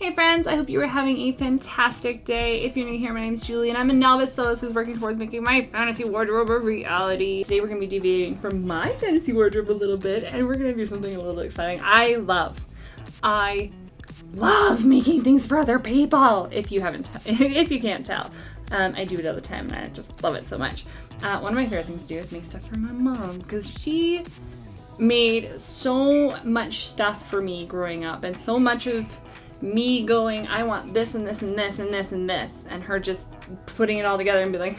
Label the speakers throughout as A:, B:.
A: Hey friends, I hope you are having a fantastic day. If you're new here, my name is Julie and I'm a novice soloist who's working towards making my fantasy wardrobe a reality. Today we're going to be deviating from my fantasy wardrobe a little bit and we're going to do something a little exciting. I love making things for other people. If you can't tell. I do it all the time and I just love it so much. One of my favorite things to do is make stuff for my mom because she made so much stuff for me growing up and so much of me going, I want this and this and this and this and this, and her just putting it all together and be like,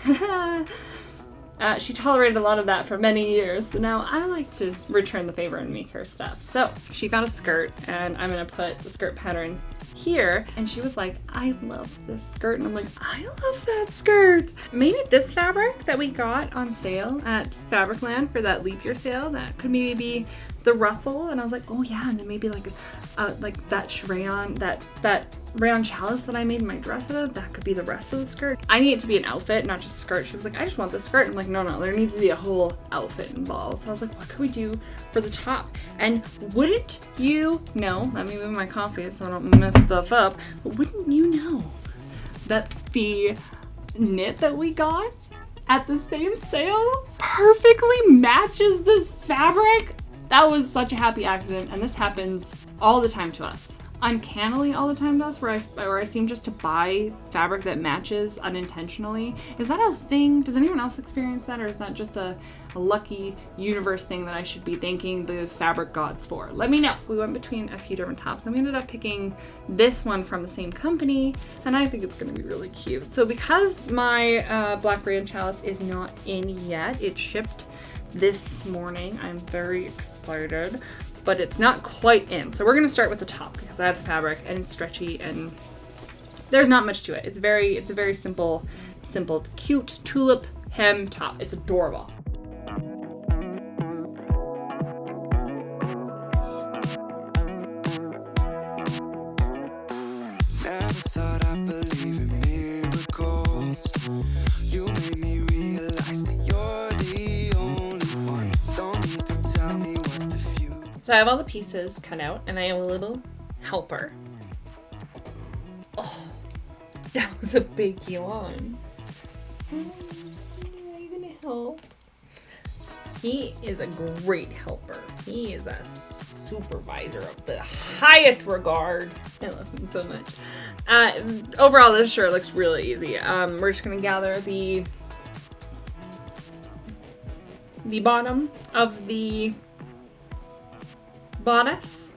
A: she tolerated a lot of that for many years, so now I like to return the favor and make her stuff. So she found a skirt, and I'm gonna put the skirt pattern here, and she was like, I love this skirt, and I'm like, I love that skirt. Maybe this fabric that we got on sale at Fabricland for that leap year sale, that could maybe be the ruffle, and I was like, oh yeah, and then maybe like that rayon, that rayon challis that I made my dress out of, that could be the rest of the skirt. I need it to be an outfit, not just a skirt. She was like, I just want the skirt. I'm like, no, there needs to be a whole outfit involved. So I was like, what could we do for the top? And wouldn't you know, let me move my coffee so I don't mess stuff up, but wouldn't you know that the knit that we got at the same sale perfectly matches this fabric? That was such a happy accident, and this happens all the time to us. Uncannily all the time to us, where I seem just to buy fabric that matches unintentionally. Is that a thing? Does anyone else experience that, or is that just a lucky universe thing that I should be thanking the fabric gods for? Let me know. We went between a few different tops, and we ended up picking this one from the same company, and I think it's gonna be really cute. So because my black rayon chalice is not in yet, it shipped this morning. I'm very excited, but it's not quite in. So we're gonna start with the top because I have the fabric and it's stretchy and there's not much to it. It's a very simple, cute tulip hem top. It's adorable.
B: Never thought I'd believe in miracles. You made me realize that you're the only one. Don't need to tell me what the future.
A: So I have all the pieces cut out and I have a little helper. Oh, that was a big yawn. Are you gonna help? He is a great helper. He is a supervisor of the highest regard. I love him so much. Overall, this shirt looks really easy. We're just gonna gather the bottom of the bodice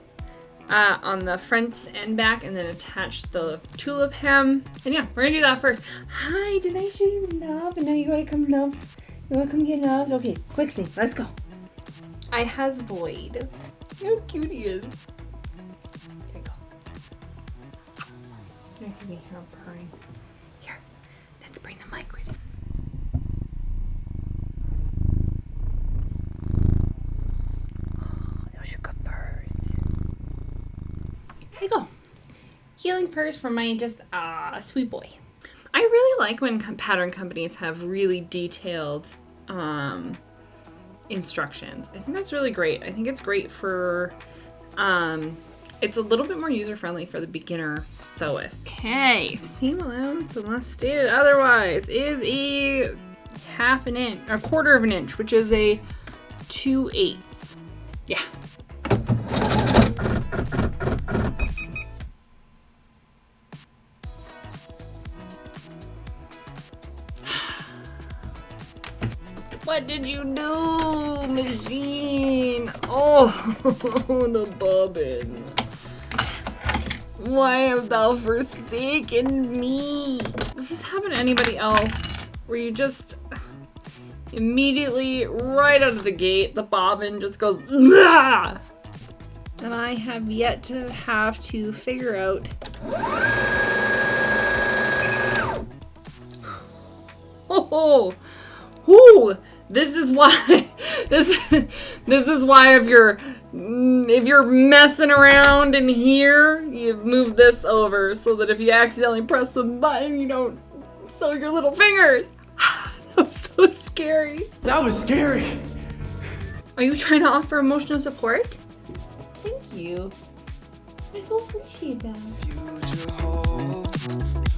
A: on the front and back, and then attach the tulip hem. And yeah, we're gonna do that first. Hi, did I show you love? And now you wanna come love? You wanna come get loved? Okay, quickly, let's go. I has Boyd. How cute he is. There you go. There can be her purring. Here, let's bring the mic with him. There you go. Healing purrs from my just sweet boy. I really like when pattern companies have really detailed instructions. I think that's really great. I think it's great for it's a little bit more user-friendly for the beginner sewist. Okay, seam allowance unless stated otherwise is a quarter of an inch, which is a 2/8. Yeah. What did you do, machine? Oh, the bobbin. Why have thou forsaken me? Does this happen to anybody else? Where you just immediately, right out of the gate, the bobbin just goes, "Blah!" And I have yet to have to figure out. Oh, ooh. This is why this is why if you're messing around in here, you move this over so that if you accidentally press the button, you don't sew your little fingers. That was so scary.
B: That was scary.
A: Are you trying to offer emotional support? Thank you. I so appreciate that.
B: to hold.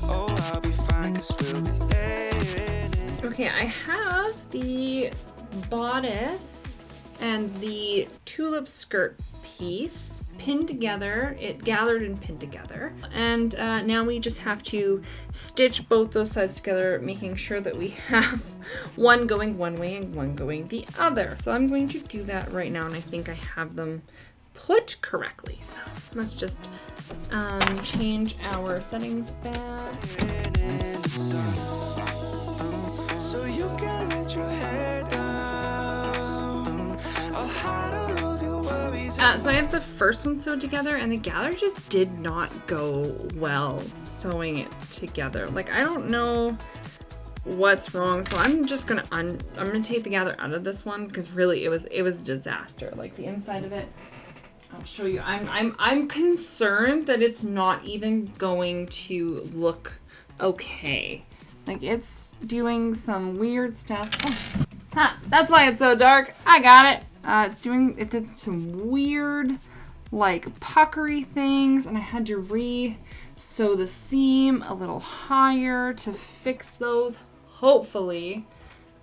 B: Oh, I'll be fine 'cause we'll be laying in.
A: Okay, I have the bodice and the tulip skirt piece pinned together. It gathered and pinned together. And now we just have to stitch both those sides together, making sure that we have one going one way and one going the other. So I'm going to do that right now, and I think I have them put correctly. So let's just change our settings back.
B: In the sun, so you can let your hair down. I'll hide all of your worries.
A: So I have the first one sewed together, and the gather just did not go well sewing it together. Like, I don't know what's wrong, so I'm just gonna I'm gonna take the gather out of this one, because really it was a disaster. Like, the inside of it, I'll show you. I'm concerned that it's not even going to look okay. Like, it's doing some weird stuff. Oh. Huh, that's why it's so dark. I got it. It did some weird, like, puckery things, and I had to re-sew the seam a little higher to fix those, hopefully.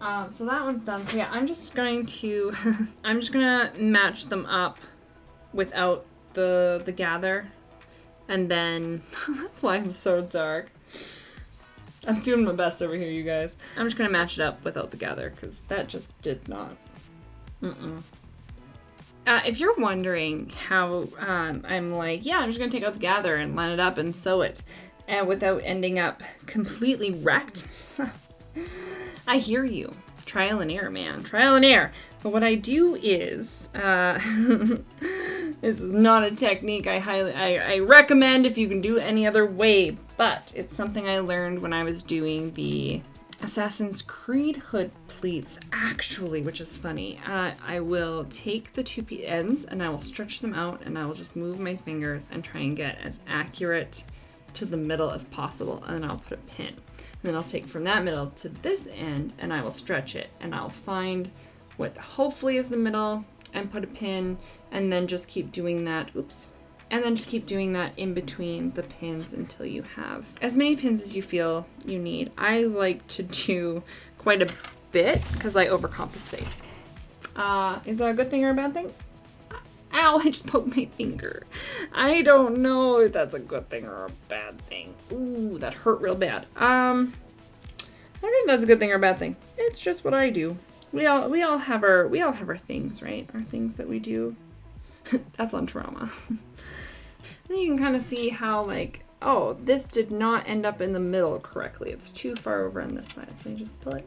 A: So that one's done. So yeah, I'm just going to match them up without the gather, and then that's why it's so dark. I'm doing my best over here, you guys. I'm just gonna match it up without the gather, because that just did not. If you're wondering how I'm like, yeah, I'm just gonna take out the gather and line it up and sew it, and without ending up completely wrecked, I hear you. Trial and error, man. Trial and error. But what I do is, this is not a technique I recommend if you can do it any other way, but it's something I learned when I was doing the Assassin's Creed hood pleats, actually, which is funny. I will take the two ends and I will stretch them out, and I will just move my fingers and try and get as accurate to the middle as possible, and then I'll put a pin. And then I'll take from that middle to this end, and I will stretch it, and I'll find what hopefully is the middle and put a pin, and then just keep doing that. Oops. And then just keep doing that in between the pins until you have as many pins as you feel you need. I like to do quite a bit because I overcompensate. Is that a good thing or a bad thing? Ow, I just poked my finger. I don't know if that's a good thing or a bad thing. Ooh, that hurt real bad. I don't know if that's a good thing or a bad thing. It's just what I do. We all have our things, right? Our things that we do. That's on trauma. Then you can kind of see how, like, oh, this did not end up in the middle correctly. It's too far over on this side. So you just pull it.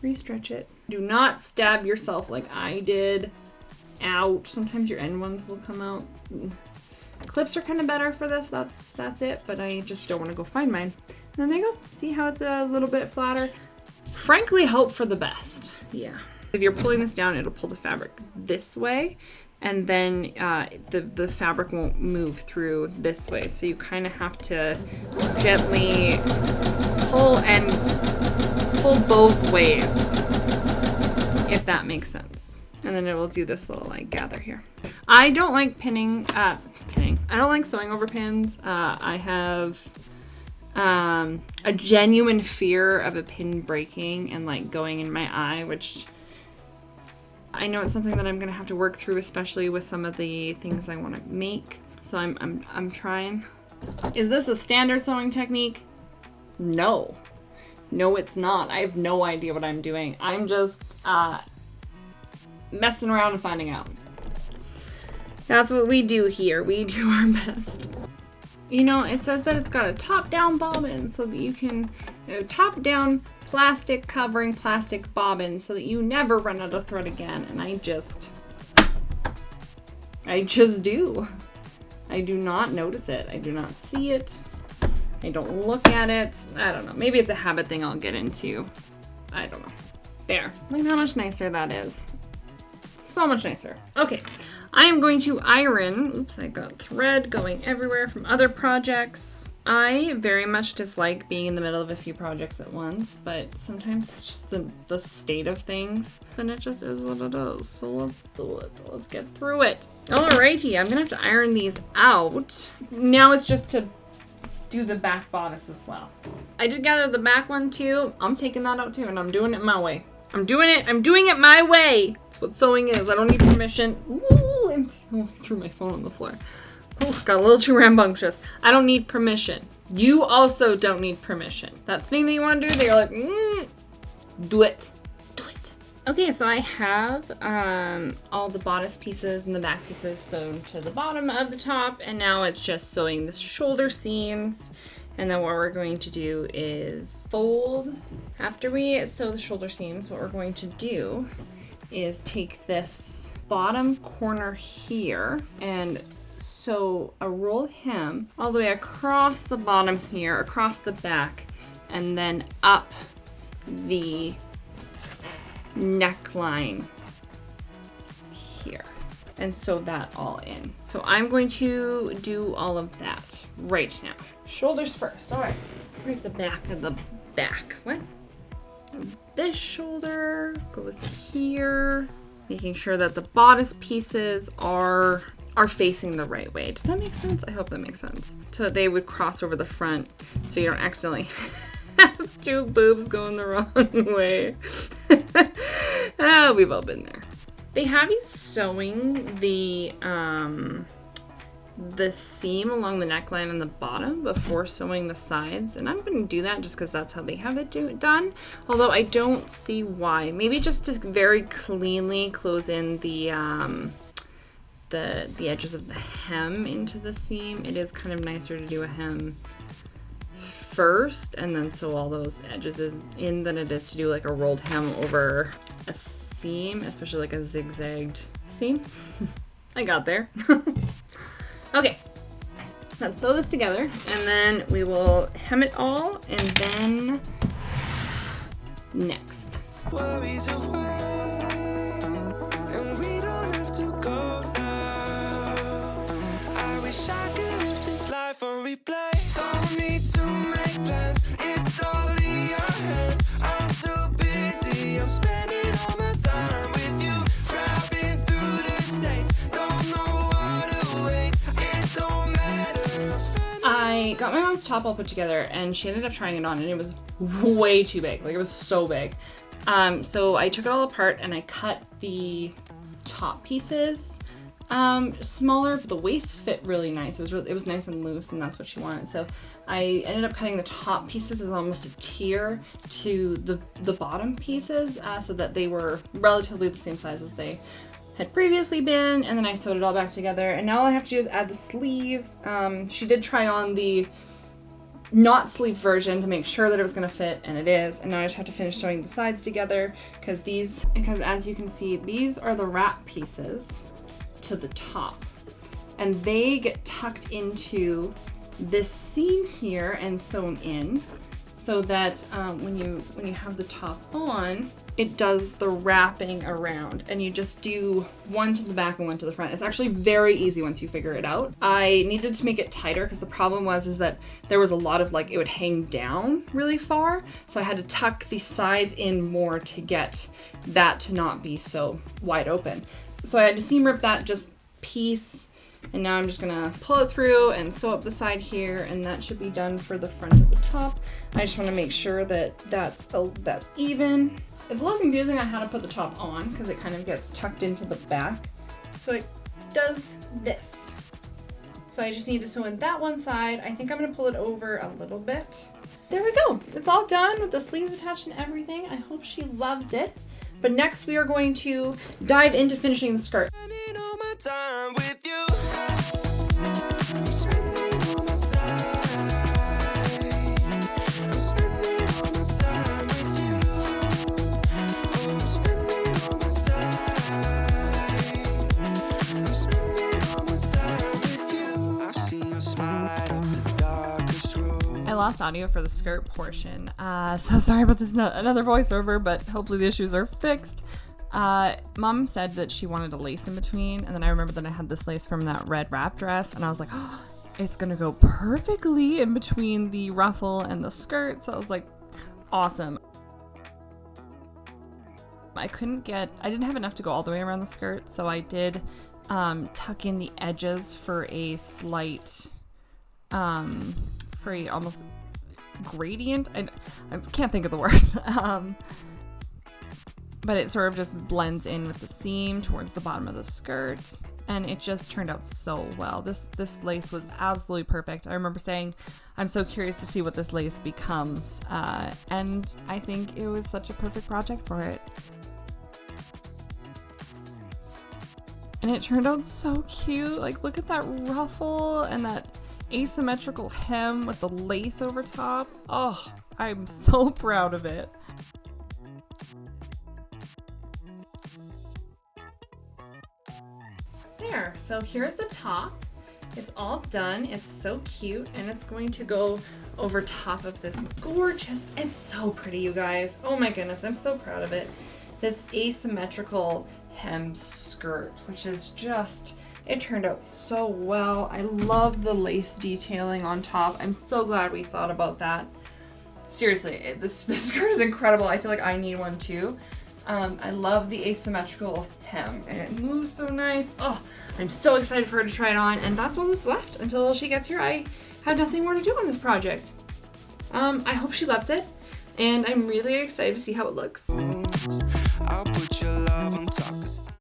A: Restretch it. Do not stab yourself like I did. Ouch. Sometimes your end ones will come out. Clips are kind of better for this. That's it. But I just don't want to go find mine. And then there you go. See how it's a little bit flatter? Frankly, hope for the best. Yeah. If you're pulling this down, it'll pull the fabric this way, and then the fabric won't move through this way. So you kind of have to gently pull both ways, if that makes sense. And then it will do this little, like, gather here. I don't like pinning. I don't like sewing over pins. I have a genuine fear of a pin breaking and, like, going in my eye, which I know it's something that I'm gonna have to work through, especially with some of the things I want to make. So I'm trying. Is this a standard sewing technique? No, it's not. I have no idea what I'm doing. I'm just messing around and finding out. That's what we do here. We do our best. You know, it says that it's got a top-down bobbin, so that you can, top-down plastic covering plastic bobbin, so that you never run out of thread again. And I just do. I do not notice it. I do not see it. I don't look at it. I don't know. Maybe it's a habit thing I'll get into. I don't know. There. Look at how much nicer that is. So much nicer. Okay. I am going to iron. Oops, I got thread going everywhere from other projects. I very much dislike being in the middle of a few projects at once, but sometimes it's just the state of things, and it just is what it is. So let's do it. Let's get through it. Alrighty, I'm gonna have to iron these out. Now it's just to do the back bodice as well. I did gather the back one too. I'm taking that out too, and I'm doing it my way. I'm doing it my way. That's what sewing is. I don't need permission. Ooh, I threw my phone on the floor. Oh, got a little too rambunctious. I don't need permission. You also don't need permission. That thing that you want to do, they're like, do it. Do it. Okay, so I have all the bodice pieces and the back pieces sewn to the bottom of the top, and now it's just sewing the shoulder seams. And then what we're going to do is fold. After we sew the shoulder seams, what we're going to do is take this bottom corner here and sew a roll hem all the way across the bottom here, across the back, and then up the neckline here, and sew that all in. So I'm going to do all of that right now. Shoulders first. All right, where's the back of the back? What? This shoulder goes here, making sure that the bodice pieces are facing the right way. Does that make sense? I hope that makes sense. So they would cross over the front so you don't accidentally have two boobs going the wrong way. We've all been there. They have you sewing the seam along the neckline and the bottom before sewing the sides, and I'm going to do that just because that's how they have it done, although I don't see why. Maybe just to very cleanly close in the edges of the hem into the seam. It is kind of nicer to do a hem first and then sew all those edges in than it is to do like a rolled hem over a seam, especially like a zigzagged seam. I got there. Okay, let's sew this together, and then we will hem it all, and then next.
B: Worries away, and we don't have to go now. I wish I could live this life on replay. Don't need to make plans, it's all in your hands. I'm too busy, I'm spending all my time with you. Driving through the states, don't know what awaits. It don't matter, I'm spending.
A: I got my mom's top all put together, and she ended up trying it on, and it was way too big. Like, it was so big. So I took it all apart, and I cut the top pieces smaller, but the waist fit really nice. It was nice and loose, and that's what she wanted. So I ended up cutting the top pieces as almost a tier to the bottom pieces, so that they were relatively the same size as they had previously been, and then I sewed it all back together, and now all I have to do is add the sleeves. She did try on the not sleeve version to make sure that it was going to fit, and it is, and now I just have to finish sewing the sides together, because as you can see, these are the wrap pieces to the top, and they get tucked into this seam here and sewn in, so that when you have the top on, it does the wrapping around, and you just do one to the back and one to the front. It's actually very easy once you figure it out. I needed to make it tighter because the problem is that there was a lot of it would hang down really far, so I had to tuck the sides in more to get that to not be so wide open. So I had to seam rip that just piece, and now I'm just gonna pull it through and sew up the side here, and that should be done for the front of the top. I just want to make sure that that's even. It's a little confusing on how to put the top on because it kind of gets tucked into the back. So it does this. So I just need to sew in that one side. I think I'm gonna pull it over a little bit. There we go. It's all done with the sleeves attached and everything. I hope she loves it. But next we are going to dive into finishing the skirt.
B: Spending all my time with you. I'm spending all my time. I'm spending all my time with you. Oh, I'm spending all my time. I'm spending all my time with you. I've seen your smile light up the darkest room.
A: I lost audio for the skirt portion, so sorry about this another voiceover, but hopefully the issues are fixed. Mom said that she wanted a lace in between, and then I remember that I had this lace from that red wrap dress, and I was like, oh, it's gonna go perfectly in between the ruffle and the skirt. So I was like, awesome. I didn't have enough to go all the way around the skirt, so I did tuck in the edges for a slight, for a almost gradient. I can't think of the word. But it sort of just blends in with the seam towards the bottom of the skirt, and it just turned out so well. This lace was absolutely perfect. I remember saying, I'm so curious to see what this lace becomes, and I think it was such a perfect project for it. And it turned out so cute. Like, look at that ruffle and that asymmetrical hem with the lace over top. Oh, I'm so proud of it. There, so here's the top. It's all done. It's so cute, and it's going to go over top of this gorgeous, it's so pretty, you guys. Oh my goodness, I'm so proud of it. This asymmetrical hem skirt, which is just, it turned out so well. I love the lace detailing on top. I'm so glad we thought about that. Seriously, this skirt is incredible. I feel like I need one too. I love the asymmetrical hem, and it moves so nice. Oh, I'm so excited for her to try it on, and that's all that's left until she gets here. I have nothing more to do on this project. I hope she loves it, and I'm really excited to see how it looks.
B: I'll put your love on top.